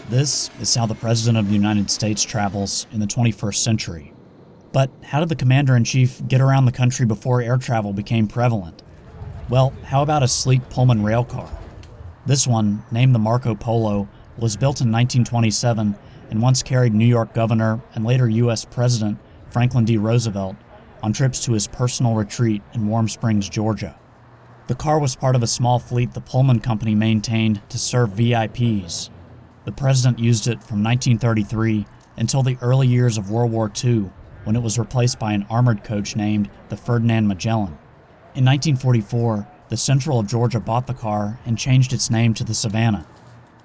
This is how the President of the United States travels in the 21st century. But how did the Commander-in-Chief get around the country before air travel became prevalent? Well, how about a sleek Pullman railcar? This one, named the Marco Polo, was built in 1927 and once carried New York Governor and later U.S. President Franklin D. Roosevelt on trips to his personal retreat in Warm Springs, Georgia. The car was part of a small fleet the Pullman Company maintained to serve VIPs. The president used it from 1933 until the early years of World War II, when it was replaced by an armored coach named the Ferdinand Magellan. In 1944, the Central of Georgia bought the car and changed its name to the Savannah.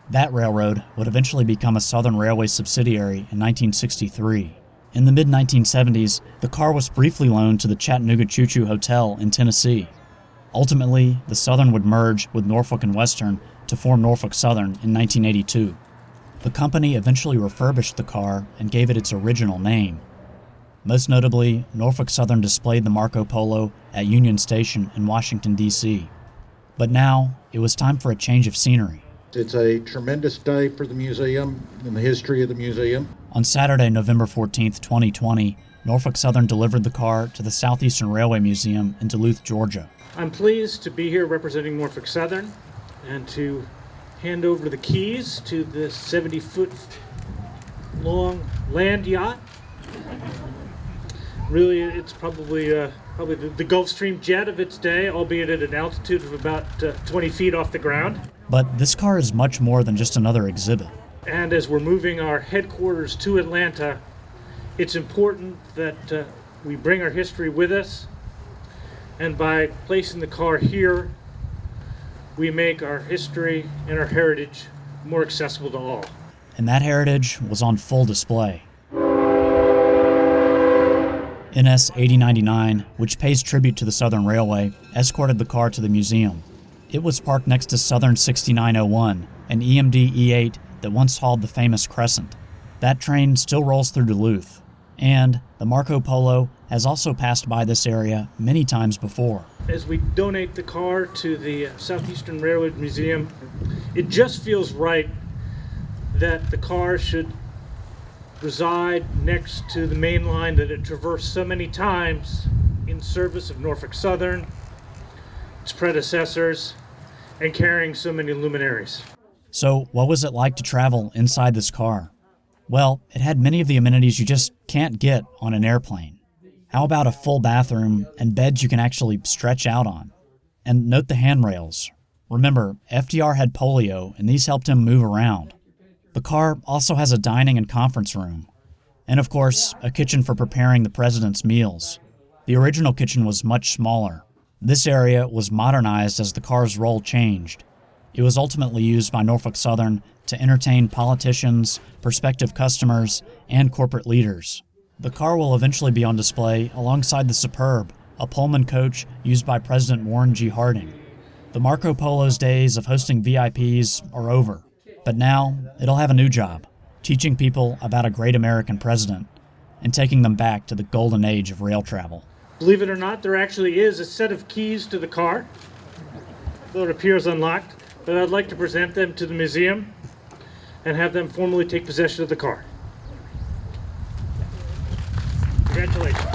That railroad would eventually become a Southern Railway subsidiary in 1963. In the mid-1970s, the car was briefly loaned to the Chattanooga Choo Choo Hotel in Tennessee. Ultimately, the Southern would merge with Norfolk and Western to form Norfolk Southern in 1982. The company eventually refurbished the car and gave it its original name. Most notably, Norfolk Southern displayed the Marco Polo at Union Station in Washington, D.C. But now, it was time for a change of scenery. It's a tremendous day for the museum and the history of the museum. On Saturday, November 14th, 2020, Norfolk Southern delivered the car to the Southeastern Railway Museum in Duluth, Georgia. I'm pleased to be here representing Norfolk Southern and to hand over the keys to the 70-foot long land yacht. Really, it's probably the Gulfstream jet of its day, albeit at an altitude of about 20 feet off the ground. But this car is much more than just another exhibit. And as we're moving our headquarters to Atlanta, it's important that we bring our history with us. And by placing the car here, we make our history and our heritage more accessible to all. And that heritage was on full display. NS 8099, which pays tribute to the Southern Railway, escorted the car to the museum. It was parked next to Southern 6901, an EMD E8 that once hauled the famous Crescent. That train still rolls through Duluth, and the Marco Polo has also passed by this area many times before. As we donate the car to the Southeastern Railway Museum, it just feels right that the car should reside next to the main line that it traversed so many times in service of Norfolk Southern, its predecessors, and carrying so many luminaries. So, what was it like to travel inside this car? Well, it had many of the amenities you just can't get on an airplane. How about a full bathroom and beds you can actually stretch out on? And note the handrails. Remember, FDR had polio, and these helped him move around. The car also has a dining and conference room. And of course, a kitchen for preparing the president's meals. The original kitchen was much smaller. This area was modernized as the car's role changed. It was ultimately used by Norfolk Southern to entertain politicians, prospective customers, and corporate leaders. The car will eventually be on display alongside the Superb, a Pullman coach used by President Warren G. Harding. The Marco Polo's days of hosting VIPs are over. But now, it'll have a new job, teaching people about a great American president and taking them back to the golden age of rail travel. Believe it or not, there actually is a set of keys to the car, though it appears unlocked, but I'd like to present them to the museum and have them formally take possession of the car. Congratulations.